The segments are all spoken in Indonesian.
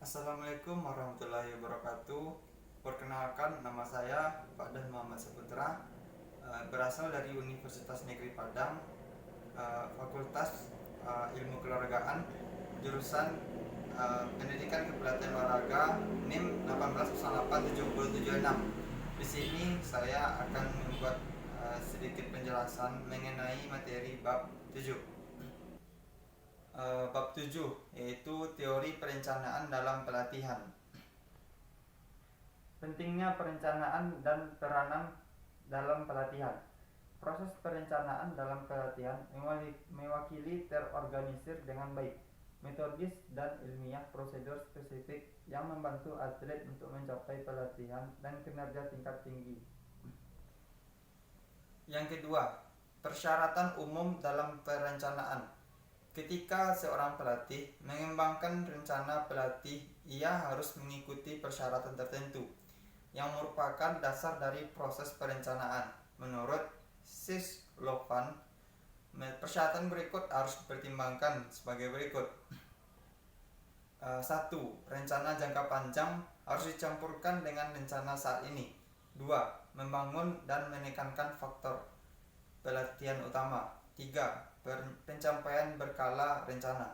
Assalamualaikum warahmatullahi wabarakatuh. Perkenalkan, nama saya Fadhan Muhammad Saputra, berasal dari Universitas Negeri Padang, Fakultas Ilmu Keluargaan, jurusan Pendidikan Kepelatihan Olahraga, NIM 1808776. Di sini saya akan membuat sedikit penjelasan mengenai materi bab 7. Bab 7 yaitu teori perencanaan dalam pelatihan. Pentingnya perencanaan dan peranan dalam pelatihan. Proses perencanaan dalam pelatihan mewakili terorganisir dengan baik, metodis dan ilmiah prosedur spesifik yang membantu atlet untuk mencapai pelatihan dan kinerja tingkat tinggi. Yang kedua, persyaratan umum dalam perencanaan. Ketika seorang pelatih mengembangkan rencana pelatih, ia harus mengikuti persyaratan tertentu yang merupakan dasar dari proses perencanaan. Menurut Sislovan, persyaratan berikut harus dipertimbangkan sebagai berikut. 1. Rencana jangka panjang harus dicampurkan dengan rencana saat ini. 2. Membangun dan menekankan faktor pelatihan utama. 3. Pencapaian berkala rencana.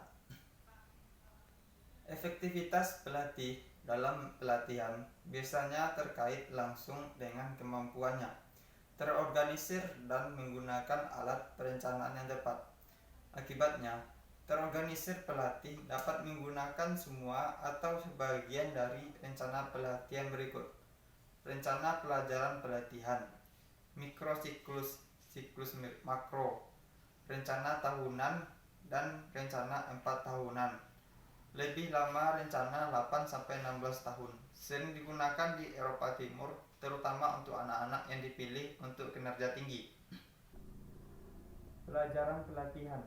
Efektivitas pelatih dalam pelatihan biasanya terkait langsung dengan kemampuannya terorganisir dan menggunakan alat perencanaan yang tepat. Akibatnya, terorganisir pelatih dapat menggunakan semua atau sebagian dari rencana pelatihan berikut. Rencana pelajaran pelatihan, mikrosiklus, siklus makro, rencana tahunan, dan rencana 4 tahunan. Lebih lama rencana 8-16 tahun. Sering digunakan di Eropa Timur, terutama untuk anak-anak yang dipilih untuk kinerja tinggi. Pelajaran pelatihan.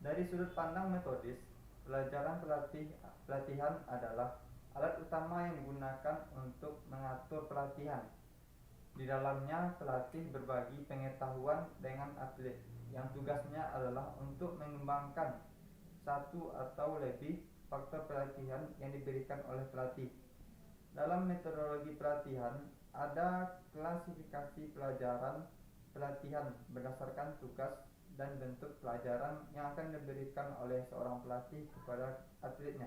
Dari sudut pandang metodis, pelajaran pelatihan adalah alat utama yang digunakan untuk mengatur pelatihan. Di dalamnya, pelatih berbagi pengetahuan dengan atlet yang tugasnya adalah untuk mengembangkan satu atau lebih faktor pelatihan yang diberikan oleh pelatih. Dalam metodologi pelatihan, ada klasifikasi pelajaran pelatihan berdasarkan tugas dan bentuk pelajaran yang akan diberikan oleh seorang pelatih kepada atletnya.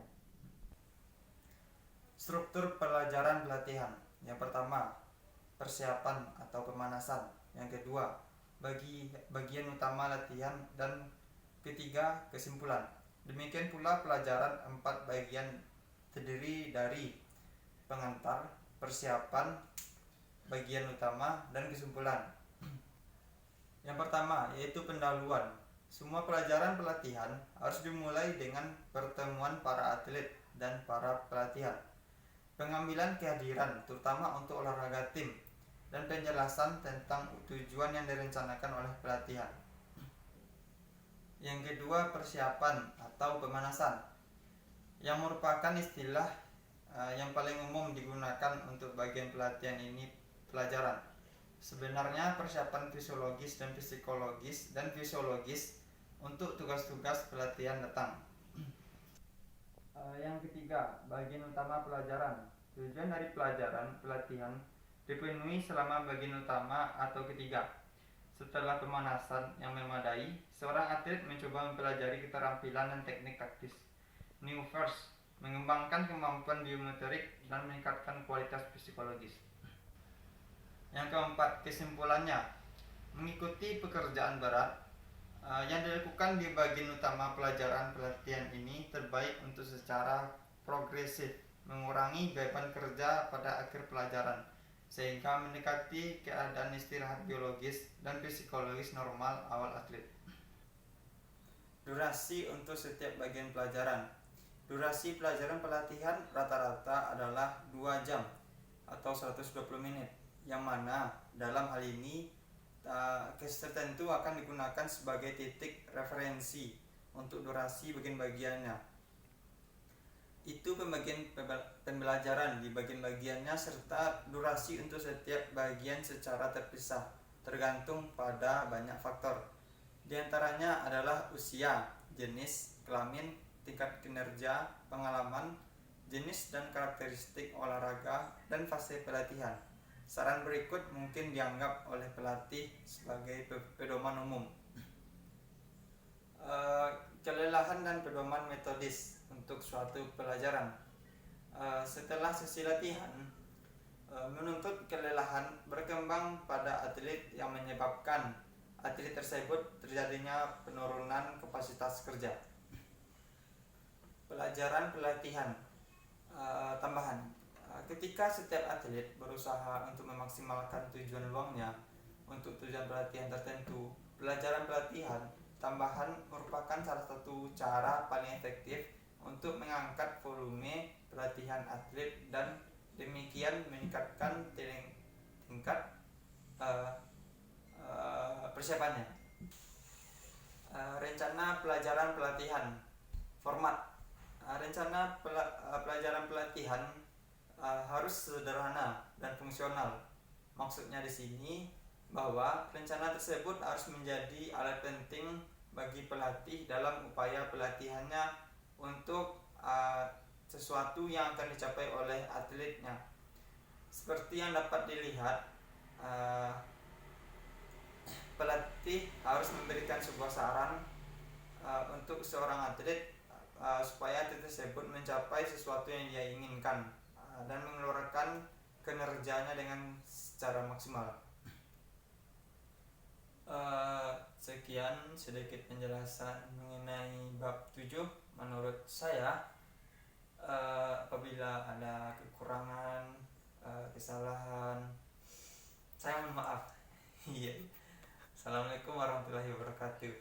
Struktur pelajaran pelatihan. Yang pertama, persiapan atau pemanasan. Yang kedua, bagian utama latihan, dan ketiga, kesimpulan. Demikian pula pelajaran 4 bagian terdiri dari pengantar, persiapan, bagian utama, dan kesimpulan. Yang pertama yaitu pendahuluan. Semua pelajaran pelatihan harus dimulai dengan pertemuan para atlet dan para pelatihan, pengambilan kehadiran terutama untuk olahraga tim, dan penjelasan tentang tujuan yang direncanakan oleh pelatihan. Yang kedua, persiapan atau pemanasan, yang merupakan istilah yang paling umum digunakan untuk bagian pelatihan ini pelajaran. Sebenarnya persiapan fisiologis dan psikologis dan fisiologis untuk tugas-tugas pelatihan datang. Yang ketiga, bagian utama pelajaran. Tujuan dari pelajaran pelatihan dipenuhi selama bagian utama atau ketiga. Setelah pemanasan yang memadai, seorang atlet mencoba mempelajari keterampilan dan teknik taktis. New First, mengembangkan kemampuan biomotorik dan meningkatkan kualitas psikologis. Yang keempat, kesimpulannya, mengikuti pekerjaan berat yang dilakukan di bagian utama pelajaran pelatihan ini terbaik untuk secara progresif mengurangi beban kerja pada akhir pelajaran, sehingga mendekati keadaan istirahat biologis dan psikologis normal awal atlet. Durasi untuk setiap bagian pelajaran. Durasi pelajaran pelatihan rata-rata adalah 2 jam atau 120 menit, yang mana dalam hal ini kes tertentu akan digunakan sebagai titik referensi untuk durasi bagian-bagiannya. Itu pembagian pembelajaran di bagian-bagiannya serta durasi untuk setiap bagian secara terpisah, tergantung pada banyak faktor. Di antaranya adalah usia, jenis kelamin, tingkat kinerja, pengalaman, jenis dan karakteristik olahraga, dan fase pelatihan. Saran berikut mungkin dianggap oleh pelatih sebagai pedoman umum. Kelelahan dan pedoman metodis untuk suatu pelajaran. Setelah sesi latihan, menuntut kelelahan berkembang pada atlet yang menyebabkan atlet tersebut terjadinya penurunan kapasitas kerja. Pelajaran pelatihan tambahan. Ketika setiap atlet berusaha untuk memaksimalkan tujuan luangnya untuk tujuan pelatihan tertentu, pelajaran pelatihan tambahan merupakan salah satu cara paling efektif untuk mengangkat volume pelatihan atlet dan demikian meningkatkan tingkat persiapannya. Rencana pelajaran pelatihan, format. Rencana pelajaran pelatihan harus sederhana dan fungsional. Maksudnya di sini bahwa rencana tersebut harus menjadi alat penting bagi pelatih dalam upaya pelatihannya untuk sesuatu yang akan dicapai oleh atletnya. Seperti yang dapat dilihat, pelatih harus memberikan sebuah saran untuk seorang atlet supaya atlet tersebut mencapai sesuatu yang dia inginkan dan mengeluarkan kinerjanya dengan secara maksimal. Sekian sedikit penjelasan mengenai bab 7. Menurut saya, apabila ada kekurangan, kesalahan, saya mohon maaf. Assalamualaikum warahmatullahi wabarakatuh.